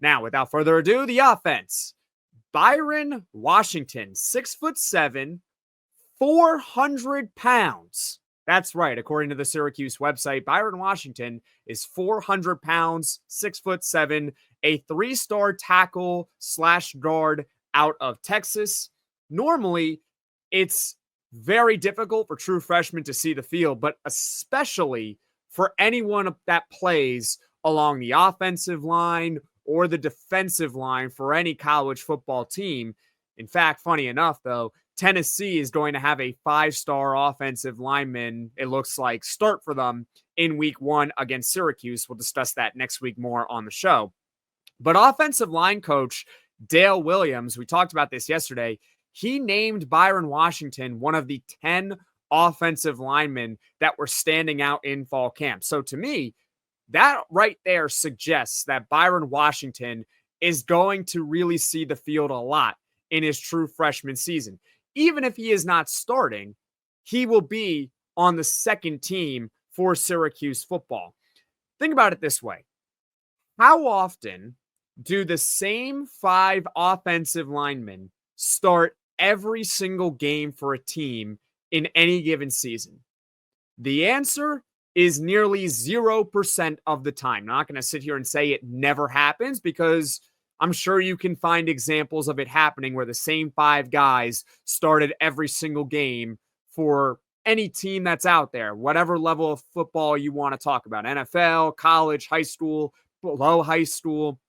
Now, without further ado, the offense. Byron Washington, 6'7", 400 pounds. That's right. According to the Syracuse website, Byron Washington is 400 pounds, 6'7", a 3-star tackle / guard out of Texas. Normally, it's very difficult for true freshmen to see the field, but especially for anyone that plays along the offensive line or the defensive line for any college football team. In fact, funny enough, though, Tennessee is going to have a 5-star offensive lineman, it looks like, start for them in week 1 against Syracuse. We'll discuss that next week more on the show. But offensive line coach Dale Williams, we talked about this yesterday, he named Byron Washington one of the 10 offensive linemen that were standing out in fall camp. So to me, that right there suggests that Byron Washington is going to really see the field a lot in his true freshman season. Even if he is not starting, he will be on the second team for Syracuse football. Think about it this way. How often do the same 5 offensive linemen start every single game for a team in any given season? The answer is nearly 0% of the time. I'm not going to sit here and say it never happens, because I'm sure you can find examples of it happening where the same 5 guys started every single game for any team that's out there, whatever level of football you want to talk about, NFL, college, high school, below high school.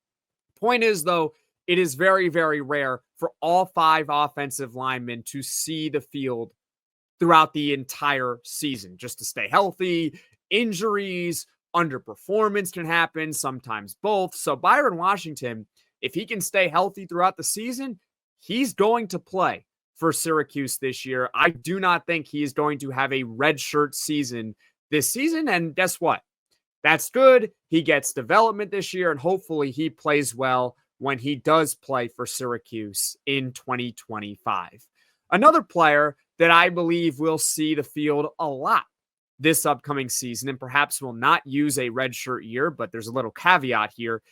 Point is, though, it is very, very rare for all 5 offensive linemen to see the field throughout the entire season, just to stay healthy. Injuries, underperformance can happen, sometimes both. So Byron Washington, if he can stay healthy throughout the season, he's going to play for Syracuse this year. I do not think he is going to have a redshirt season this season. And guess what? That's good. He gets development this year, and hopefully he plays well when he does play for Syracuse in 2025. Another player that I believe will see the field a lot this upcoming season, and perhaps will not use a redshirt year, but there's a little caveat here,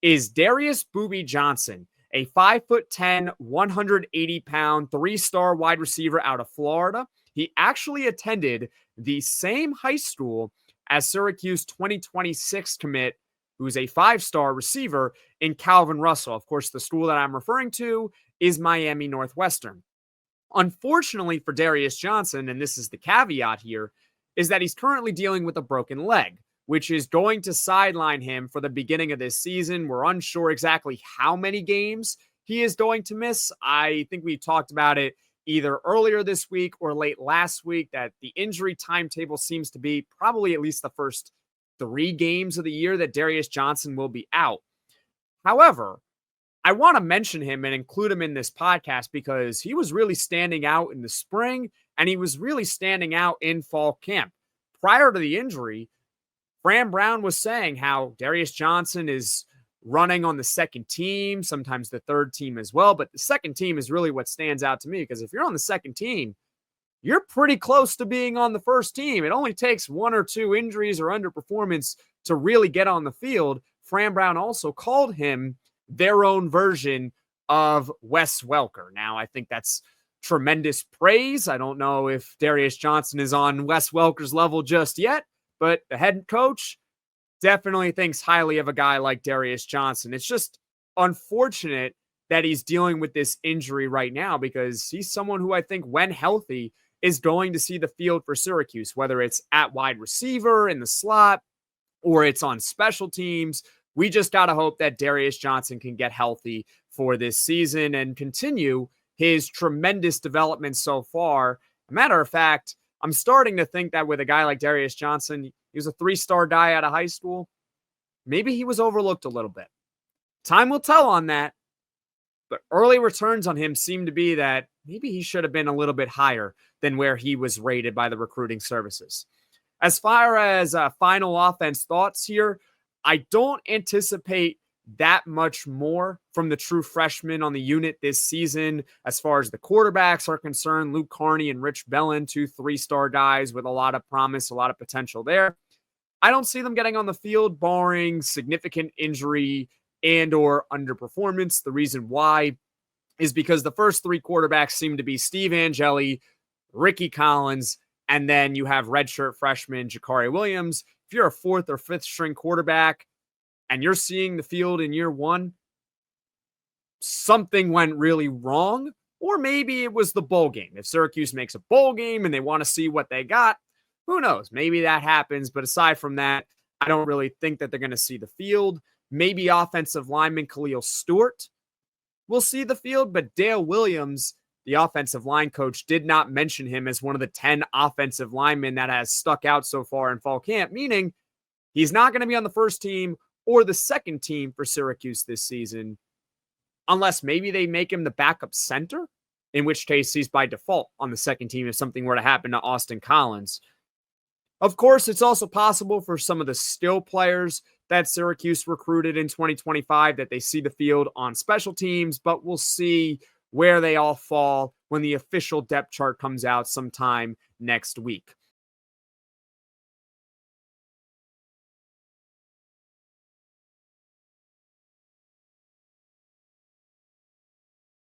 is Darius Johnson, a 5'10", 180-pound, 3-star wide receiver out of Florida. He actually attended the same high school as Syracuse 2026 commit, who's a 5-star receiver, in Calvin Russell. Of course, the school that I'm referring to is Miami Northwestern. Unfortunately for Darius Johnson, and this is the caveat here, is that he's currently dealing with a broken leg, which is going to sideline him for the beginning of this season. We're unsure exactly how many games he is going to miss. I think we talked about it either earlier this week or late last week, that the injury timetable seems to be probably at least the first 3 games of the year that Darius Johnson will be out. However, I want to mention him and include him in this podcast because he was really standing out in the spring, and he was really standing out in fall camp. Prior to the injury, Fran Brown was saying how Darius Johnson is running on the second team, sometimes the third team as well, but the second team is really what stands out to me, because if you're on the second team, you're pretty close to being on the first team. It only takes 1 or 2 injuries or underperformance to really get on the field. Fran Brown also called him their own version of Wes Welker. Now, I think that's tremendous praise. I don't know if Darius Johnson is on Wes Welker's level just yet, but the head coach definitely thinks highly of a guy like Darius Johnson. It's just unfortunate that he's dealing with this injury right now, because he's someone who I think, when healthy, is going to see the field for Syracuse, whether it's at wide receiver in the slot or it's on special teams. We just got to hope that Darius Johnson can get healthy for this season and continue his tremendous development so far. A matter of fact, I'm starting to think that with a guy like Darius Johnson, he was a 3-star guy out of high school. Maybe he was overlooked a little bit. Time will tell on that, but early returns on him seem to be that maybe he should have been a little bit higher than where he was rated by the recruiting services. As far as final offense thoughts here, I don't anticipate that much more from the true freshmen on the unit this season. As far as the quarterbacks are concerned, Luke Carney and Rich Bellin, 2 3-star guys with a lot of promise, a lot of potential there. I don't see them getting on the field barring significant injury and or underperformance. The reason why is because the first three quarterbacks seem to be Steve Angeli, Ricky Collins, and then you have redshirt freshman Jakari Williams. If you're a fourth or fifth string quarterback and you're seeing the field in year one, something went really wrong, or maybe it was the bowl game. If Syracuse makes a bowl game and they want to see what they got, who knows? Maybe that happens. But aside from that, I don't really think that they're going to see the field. Maybe offensive lineman Khalil Stewart will see the field, but Dale Williams, the offensive line coach, did not mention him as one of the 10 offensive linemen that has stuck out so far in fall camp, meaning he's not going to be on the first team or the second team for Syracuse this season, unless maybe they make him the backup center, in which case he's by default on the second team if something were to happen to Austin Collins. Of course, it's also possible for some of the skill players that Syracuse recruited in 2025 that they see the field on special teams, but we'll see where they all fall when the official depth chart comes out sometime next week.